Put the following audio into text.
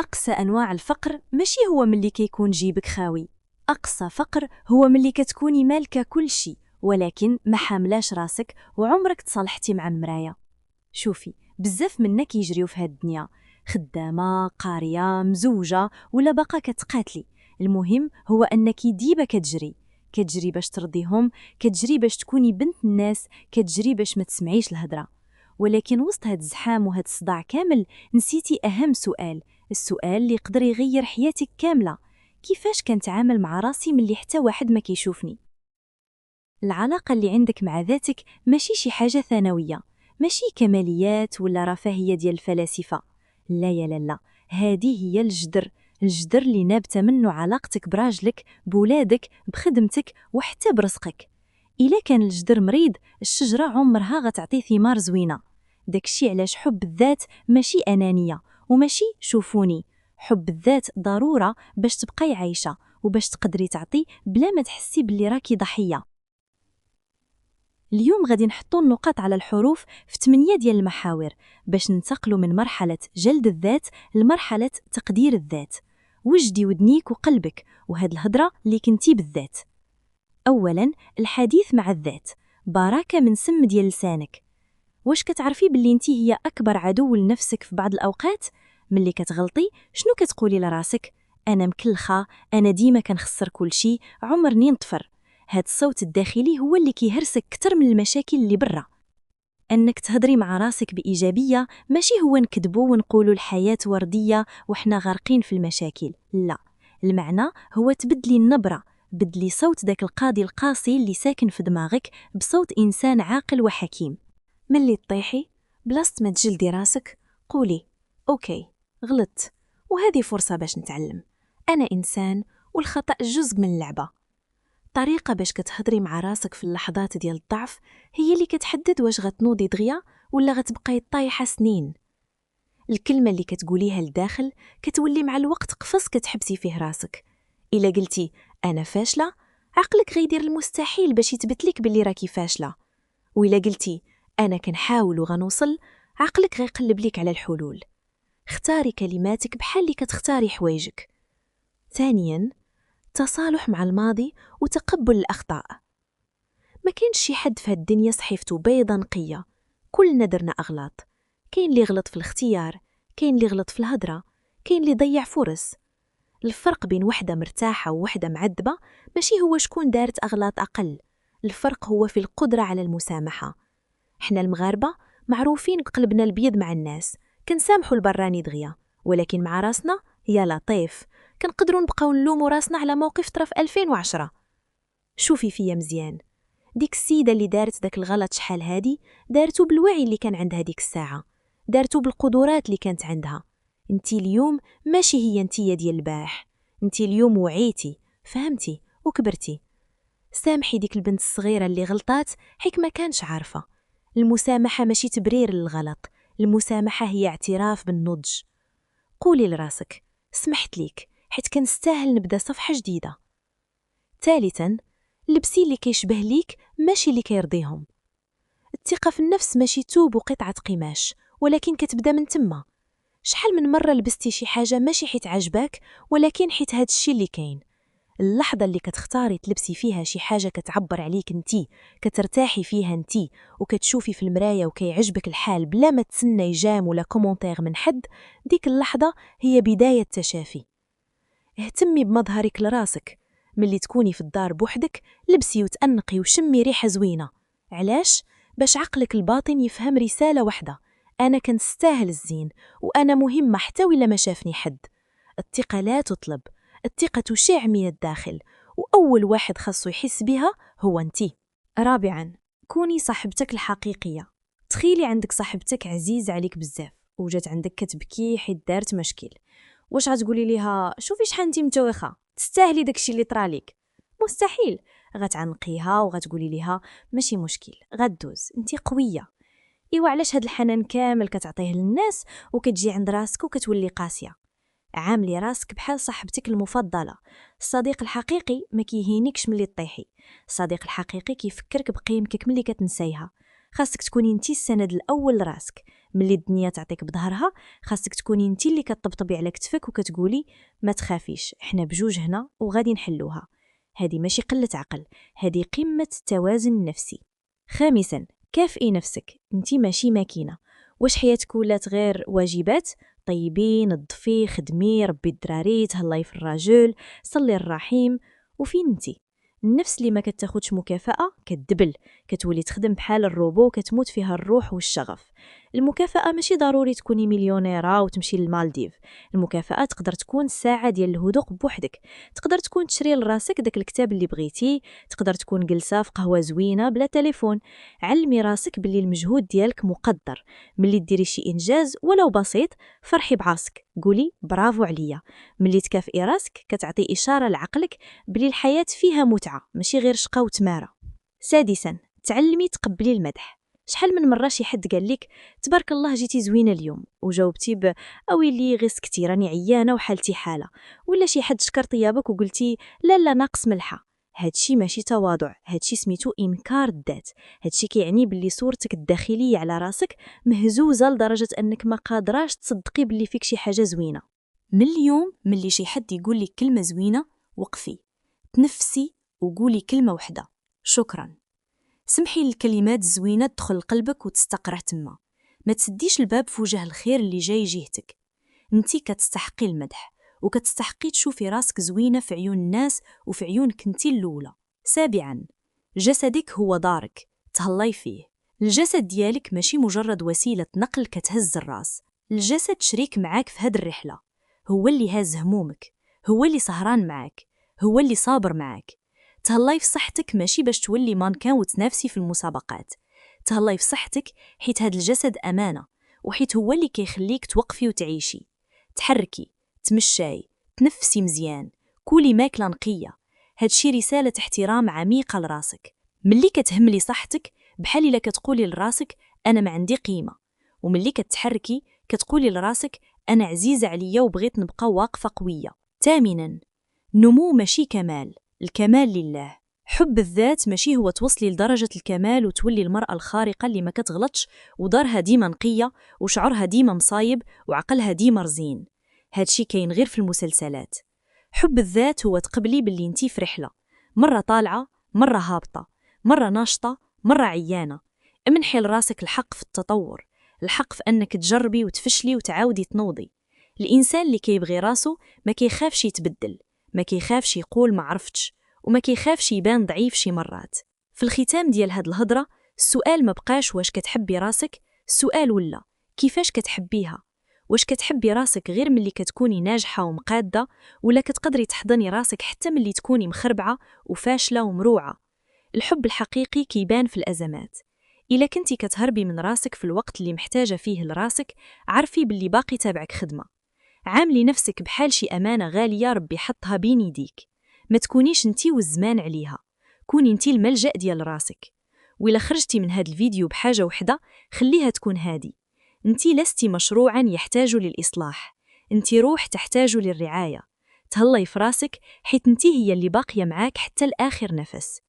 أقصى أنواع الفقر ماشي هو ملي كيكون جيبك خاوي. أقصى فقر هو ملي كتكوني مالكة كل شي ولكن ما حاملاش راسك وعمرك تصالحتي مع المرايا. شوفي، بزاف منا كيجريو في هاد الدنيا، خدامة، قارية، مزوجة ولا باقا كتقاتلي. المهم هو أنك ديما كتجري باش ترضيهم، كتجري باش تكوني بنت الناس، كتجري باش ما تسمعيش الهضرة. ولكن وسط هاد الزحام وهاد الصداع كامل نسيتي أهم سؤال، السؤال اللي يقدر يغير حياتك كاملة: كيفاش كنتعامل مع راسي ملي حتى واحد ما كيشوفني؟ العلاقة اللي عندك مع ذاتك ماشي شي حاجة ثانوية، ماشي كماليات ولا رفاهية ديال الفلاسفة. لا يا لا، هذه هي الجدر اللي نابته منه علاقتك براجلك، بولادك، بخدمتك وحتى برزقك. إلا كان الجدر مريض، الشجرة عمرها غتعطي ثمار زوينة. داكشي علاش حب الذات ماشي أنانية وماشي شوفوني. حب الذات ضرورة باش تبقاي عايشة وباش تقدري تعطي بلا ما تحسي باللي راكي ضحية. اليوم غادي نحطو النقاط على الحروف في 8 ديال المحاور باش ننتقلوا من مرحلة جلد الذات لمرحلة تقدير الذات. وجدي ودنيك وقلبك وهاد الهضرة اللي كنتي بالذات. أولا، الحديث مع الذات، بركة من سم ديال لسانك. واش كتعرفي باللي انتي هي أكبر عدو لنفسك في بعض الأوقات؟ ملي كتغلطي شنو كتقولي لراسك؟ أنا مكلخة، أنا ديما كنخسر كل شي، عمرني نطفر. هاد الصوت الداخلي هو اللي كيهرسك كتر من المشاكل اللي برا. أنك تهضري مع راسك بإيجابية ماشي هو نكذبو ونقولوا الحياة وردية وحنا غارقين في المشاكل، لا. المعنى هو تبدلي النبرة، بدلي صوت داك القاضي القاسي اللي ساكن في دماغك بصوت إنسان عاقل وحكيم. ملي تطيحي بلاصت ما تجلدي راسك قولي أوكي غلطت وهذه فرصة باش نتعلم، أنا إنسان والخطأ جزء من اللعبة. طريقة باش كتهضري مع راسك في اللحظات ديال الضعف هي اللي كتحدد واش غتنوضي دغيا ولا غتبقاي طايحة سنين. الكلمة اللي كتقوليها لداخل كتولي مع الوقت قفص كتحبسي فيه راسك. إلا قلتي أنا فاشلة، عقلك غيدير المستحيل باش يثبتلك باللي راكي فاشلة. وإلا قلتي أنا كنحاول وغنوصل، عقلك غيقلب ليك على الحلول. اختاري كلماتك بحال اللي كتختاري حوايجك. ثانياً، تصالح مع الماضي وتقبل الأخطاء. ما كاينش شي حد في الدنيا صحيفته بيضة نقية، كلنا درنا أغلاط. كاين اللي غلط في الاختيار، كاين اللي غلط في الهضرة، كاين اللي ضيع فرص. الفرق بين وحدة مرتاحة ووحدة معذبة ماشي هو شكون دارت أغلاط أقل، الفرق هو في القدرة على المسامحة. احنا المغاربة معروفين بقلبنا البيض مع الناس، كنسامحوا البراني دغيا، ولكن مع راسنا يا لطيف كنقدروا نبقاو نلوموا راسنا على موقف طرا في 2010. شوفي فيا مزيان، ديك السيدة اللي دارت داك الغلط شحال هادي دارتو بالوعي اللي كان عندها ديك الساعة، دارتو بالقدرات اللي كانت عندها. انتي اليوم ماشي هي انتي ديال البارح، انتي اليوم وعيتي، فهمتي وكبرتي. سامحي ديك البنت الصغيرة اللي غلطات حيك ما كانش عارفة. المسامحة ماشي تبرير للغلط، المسامحة هي اعتراف بالنضج. قولي لراسك سمحت ليك حيت كنستاهل نبدا صفحة جديدة. ثالثاً، لبسي اللي كيشبه ليك ماشي اللي كيرضيهم. الثقة في النفس ماشي توب وقطعة قماش، ولكن كتبدا من تما. شحال من مرة لبستي شي حاجة ماشي حيت عجباك ولكن حيت هاد الشي اللي كاين. اللحظة اللي كتختاري تلبسي فيها شي حاجة كتعبر عليك انتي، كترتاحي فيها انتي وكتشوفي في المراية وكيعجبك الحال بلا ما تسنى جام ولا كومنتير من حد، ديك اللحظة هي بداية تشافي. اهتمي بمظهرك لراسك. ملي تكوني في الدار بوحدك لبسي وتأنقي وشمي ريحة زوينة. علاش؟ باش عقلك الباطن يفهم رسالة واحدة: أنا كنستاهل الزين وأنا مهمة حتى ولا ما شافني حد. الثقة لا تطلب، الثقة تشع من الداخل، وأول واحد خاصو يحس بها هو انتي. رابعاً، كوني صاحبتك الحقيقية. تخيلي عندك صاحبتك عزيز عليك بزاف وجات عندك كتبكي حيت دارت مشكل. واش غتقولي ليها شوفي شحال انتي متوخه تستاهلي داكشي اللي طراليك؟ مستحيل. غتعنقيها وغتقولي ليها ماشي مشكل غدوز، انتي قويه. ايوا علاش هاد الحنان كامل كتعطيه للناس وكتجي عند راسك وكتولي قاسيه؟ عاملي راسك بحال صاحبتك المفضله. الصديق الحقيقي ما كيهينيكش ملي طيحي، الصديق الحقيقي كيفكرك بقيمتك ملي كتنسيها. خاصك تكوني انتي السند الاول لراسك، ملي الدنيا تعطيك بظهرها خاصك تكوني انتي اللي كتطبطبي على كتفك وكتقولي ما تخافيش، احنا بجوج هنا وغادي نحلوها. هذه ماشي قلة عقل، هذه قمة التوازن النفسي. خامسا، كافئي نفسك، انتي ماشي ماكينة. واش حياتك ولات غير واجبات؟ طيبي، نظفي، خدمي، ربي الدراري، تهلاي في الراجل، صلي الرحيم. وفين انتي؟ النفس اللي ما كتاخدش مكافأة كتدبل، كتولي تخدم بحال الروبو، كتموت فيها الروح والشغف. المكافأة ماشي ضروري تكوني مليونيرة وتمشي للمالديف. المكافأة تقدر تكون ساعة ديال الهدوء بوحدك، تقدر تكون تشري لراسك داك الكتاب اللي بغيتي، تقدر تكون جلسة في قهوة زوينة بلا تليفون. علمي راسك باللي المجهود ديالك مقدر. ملي ديري شي إنجاز ولو بسيط فرحي براسك، قولي برافو عليا. ملي تكافئي راسك كتعطي إشارة لعقلك بلي الحياة فيها متعة ماشي غير شقا وتمارة. سادسا، تعلمي تقبلي المدح. شحال من مرة شي حد قال لك تبارك الله جيتي زوينة اليوم، وجاوبتي أويلي غير سكتي راني عيانة وحالتي حالة. ولا شي حد شكر طيابك وقلتي لا ناقص ملحة. هادشي ماشي تواضع، هادشي سميتو إنكار الذات. هادشي كيعني باللي صورتك الداخلية على راسك مهزوزة لدرجة أنك ما قادراش تصدقي باللي فيك شي حاجة زوينة. من اليوم ملي شي حد يقول لك كلمة زوينة وقفي، تنفسي وقولي كلمة وحدة: شكرا. سمحي للكلمات الزوينة تدخل لقلبك وتستقر تما. ما تسديش الباب في وجه الخير اللي جاي جهتك. انتي كتستحقي المدح، وكتستحقي تشوفي راسك زوينة في عيون الناس وفي عيونك انتي الأولى. سابعا، جسدك هو دارك، تهلاي فيه. الجسد ديالك ماشي مجرد وسيلة نقل كتهز الراس، الجسد شريك معاك في هاد الرحلة. هو اللي هاز همومك، هو اللي سهران معاك، هو اللي صابر معاك. تهلاي في صحتك ماشي باش تولي مانكان وتنافسي في المسابقات، تهلاي في صحتك حيت هاد الجسد أمانة، وحيت هو اللي كيخليك توقفي وتعيشي. تحركي، تمشاي، تنفسي مزيان، كولي ماكلة نقية. هادشي رسالة احترام عميقة لراسك. ملي كتهملي صحتك بحال إلا كتقولي لراسك أنا ما عندي قيمة، وملي كتحركي كتقولي لراسك أنا عزيزة عليا وبغيت نبقى واقفة قوية. ثامنا، نمو ماشي كمال، الكمال لله. حب الذات ماشي هو توصلي لدرجة الكمال وتولي المرأة الخارقة اللي ما كتغلطش ودارها ديما نقية وشعرها ديما مصايب وعقلها ديما رزين. هادشي كاين غير في المسلسلات. حب الذات هو تقبلي باللي انتي في رحلة، مرة طالعة، مرة هابطة، مرة ناشطة، مرة عيانة. امنحي لراسك الحق في التطور، الحق في أنك تجربي وتفشلي وتعاودي تنوضي. الإنسان اللي كيبغي راسو ما كيخافش يتبدل، ما كيخافش يقول ما عرفتش، وما كيخافش يبان ضعيف شي مرات. في الختام ديال هاد الهضرة السؤال ما بقاش واش كتحبي راسك، السؤال ولا كيفاش كتحبيها. واش كتحبي راسك غير ملي كتكوني ناجحة ومقادة، ولا كتقدري تحضني راسك حتى ملي تكوني مخربعة وفاشلة ومروعة؟ الحب الحقيقي كيبان في الأزمات. إلا كنتي كتهربي من راسك في الوقت اللي محتاجة فيه لراسك، عارفي باللي باقي تابعك خدمة. عاملي نفسك بحال شي أمانة غالية ربي حطها بين يديك. ما تكونيش انتي والزمان عليها، كوني انتي الملجأ ديال راسك. وإلا خرجتي من هاد الفيديو بحاجة وحدة خليها تكون هادي: انتي لستي مشروعا يحتاج للإصلاح، انتي روح تحتاج للرعاية. تهلاي في راسك حيت انتي هي اللي باقية معاك حتى الآخر نفس.